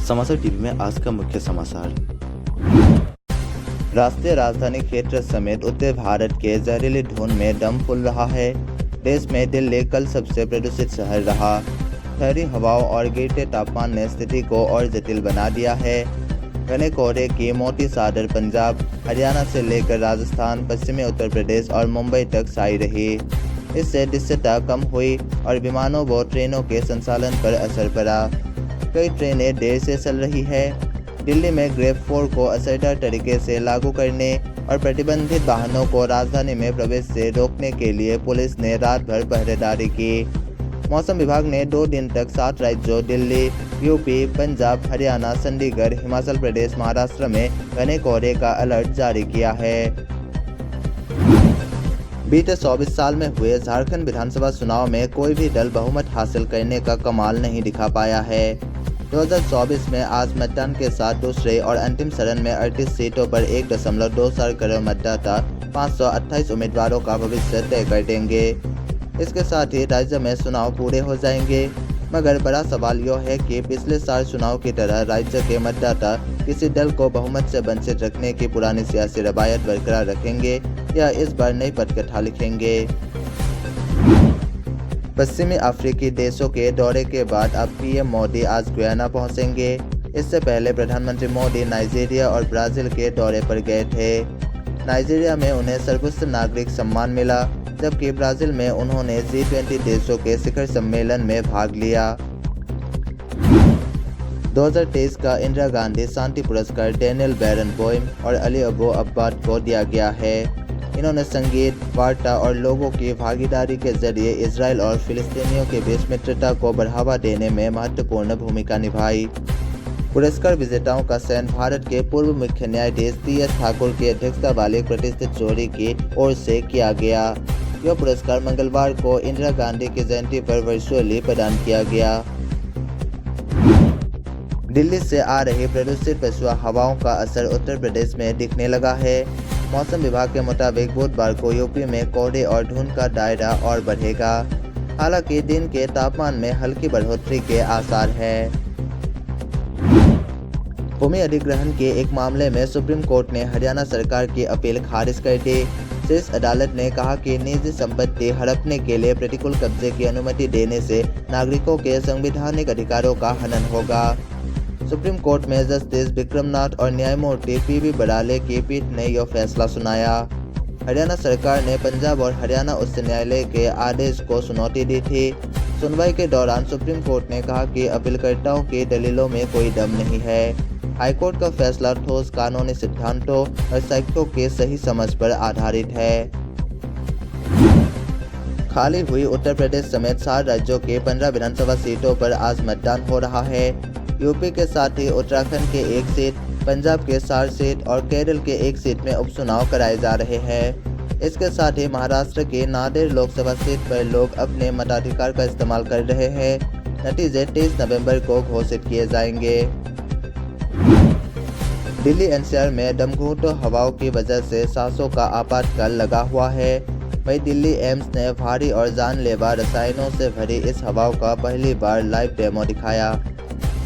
समाचार टीवी में आज का मुख्य समाचार। राष्ट्रीय राजधानी क्षेत्र समेत उत्तर भारत के जहरीली धुंध में दम फूल रहा है। देश में दिल्ली कल सबसे प्रदूषित शहर रहा। ठहरी हवाओं और गिरते तापमान ने स्थिति को और जटिल बना दिया है। घने कोहरे की मोटी चादर पंजाब, हरियाणा से लेकर राजस्थान, पश्चिमी उत्तर प्रदेश और मुंबई तक छाई रही। इससे दृश्यता कम हुई और विमानों व ट्रेनों के संचालन पर असर पड़ा। कई ट्रेनें देर से चल रही है। दिल्ली में ग्रेड 4 को असरदार तरीके से लागू करने और प्रतिबंधित वाहनों को राजधानी में प्रवेश से रोकने के लिए पुलिस ने रात भर पहरेदारी की। मौसम विभाग ने 2 दिन तक 7 राज्यों दिल्ली, यूपी, पंजाब, हरियाणा, चंडीगढ़, हिमाचल प्रदेश, महाराष्ट्र में घने कोहरे का अलर्ट जारी किया है। बीते 24 साल में हुए झारखंड विधानसभा चुनाव में कोई भी दल बहुमत हासिल करने का कमाल नहीं दिखा पाया है। 2024 में आज मतदान के साथ दूसरे और अंतिम चरण में 38 सीटों पर 1.24 करोड़ मतदाता 528 उम्मीदवारों का भविष्य तय कर देंगे। इसके साथ ही राज्य में चुनाव पूरे हो जाएंगे। मगर बड़ा सवाल यह है कि पिछले साल चुनाव की तरह राज्य के मतदाता किसी दल को बहुमत से वंचित रखने की पुरानी सियासी रवायत बरकरार रखेंगे या इस बार नई पटकथा लिखेंगे। पश्चिमी अफ्रीकी देशों के दौरे के बाद अब पीएम मोदी आज गुयाना पहुंचेंगे। इससे पहले प्रधानमंत्री मोदी नाइजीरिया और ब्राजील के दौरे पर गए थे। नाइजीरिया में उन्हें सर्वोच्च नागरिक सम्मान मिला, जबकि ब्राजील में उन्होंने G20 देशों के शिखर सम्मेलन में भाग लिया। 2023 का इंदिरा गांधी शांति पुरस्कार डेनियल बैरनबॉइम और अली अबू अब्बाद को दिया गया है। इन्होंने संगीत, वार्ता और लोगों की भागीदारी के जरिए इजराइल और फिलिस्तीनियों के बीच मित्रता को बढ़ावा देने में महत्वपूर्ण भूमिका निभाई। पुरस्कार विजेताओं का चयन भारत के पूर्व मुख्य न्यायाधीश TS ठाकुर की अध्यक्षता वाली प्रतिष्ठित जूरी की ओर से किया गया। यह पुरस्कार मंगलवार को इंदिरा गांधी की जयंती पर वर्चुअली प्रदान किया गया। दिल्ली से आ रही प्रदूषित पछुआ हवाओं का असर उत्तर प्रदेश में दिखने लगा है। मौसम विभाग के मुताबिक बुधवार को यूपी में कोहरे और धुंध का दायरा और बढ़ेगा। हालांकि दिन के तापमान में हल्की बढ़ोतरी के आसार हैं। भूमि अधिग्रहण के एक मामले में सुप्रीम कोर्ट ने हरियाणा सरकार की अपील खारिज कर दी। शीर्ष अदालत ने कहा कि निजी संपत्ति हड़पने के लिए प्रतिकूल कब्जे की अनुमति देने से नागरिकों के संवैधानिक अधिकारों का हनन होगा। सुप्रीम कोर्ट में जस्टिस विक्रमनाथ और न्यायमूर्ति PV बराले की पीठ ने यह फैसला सुनाया। हरियाणा सरकार ने पंजाब और हरियाणा उच्च न्यायालय के आदेश को चुनौती दी थी। सुनवाई के दौरान सुप्रीम कोर्ट ने कहा कि अपीलकर्ताओं की दलीलों में कोई दम नहीं है। हाईकोर्ट का फैसला ठोस कानूनी सिद्धांतों और साक्ष्यों के सही समझ पर आधारित है। खाली हुई उत्तर प्रदेश समेत 4 राज्यों के 15 विधानसभा सीटों पर आज मतदान हो रहा है। यूपी के साथ ही उत्तराखंड के 1 सीट, पंजाब के 4 सीट और केरल के 1 सीट में उपचुनाव कराए जा रहे हैं। इसके साथ ही महाराष्ट्र की नांदेड़ लोकसभा सीट पर लोग अपने मताधिकार का इस्तेमाल कर रहे हैं। नतीजे 23 नवंबर को घोषित किए जाएंगे। दिल्ली NCR में दमघोंटू हवाओं की वजह से सांसों का आपातकाल लगा हुआ है। वहीं दिल्ली एम्स ने भारी और जानलेवा रसायनों से भरी इस हवाओं का पहली बार लाइव डेमो दिखाया।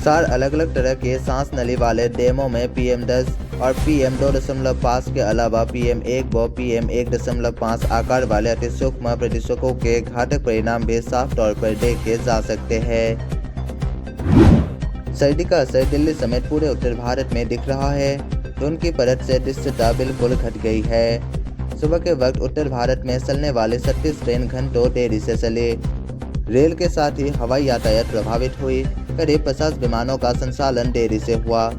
4 अलग-अलग तरह के सांस नली वाले डेमो में PM10 और PM2.5 के अलावा PM1 व PM1.5 आकार वाले अति सूक्ष्म प्रदूषकों के घातक परिणाम भी साफ तौर पर देखे जा सकते हैं। सर्दी का असर दिल्ली समेत पूरे उत्तर भारत में दिख रहा है। धुंध की परत से दृश्यता बिल्कुल घट गई है। सुबह के वक्त उत्तर भारत में चलने वाले 36 ट्रेन घंटों देरी से चले। रेल के साथ ही हवाई यातायात प्रभावित हुई। करीब 50 विमानों का संचालन देरी से हुआ।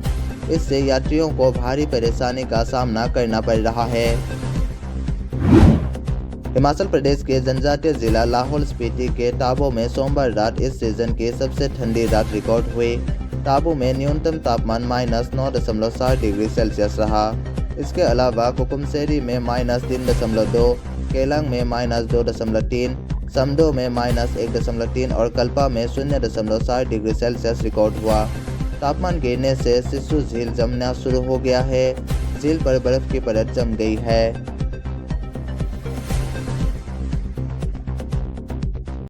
इससे यात्रियों को भारी परेशानी का सामना करना पड़ रहा है। हिमाचल प्रदेश के जनजातीय जिला लाहौल स्पीति के ताबो में सोमवार रात इस सीजन की सबसे ठंडी रात रिकॉर्ड हुई। ताबो में न्यूनतम तापमान -9.7 डिग्री सेल्सियस रहा। इसके अलावा कुकुमसेरी में -3.2, केलांग में -2.3, समदो में -1.3 और कल्पा में 0.7 डिग्री सेल्सियस रिकॉर्ड हुआ। तापमान गिरने से सिस्सू झील जमना शुरू हो गया है। झील पर बर्फ की परत जम गई है।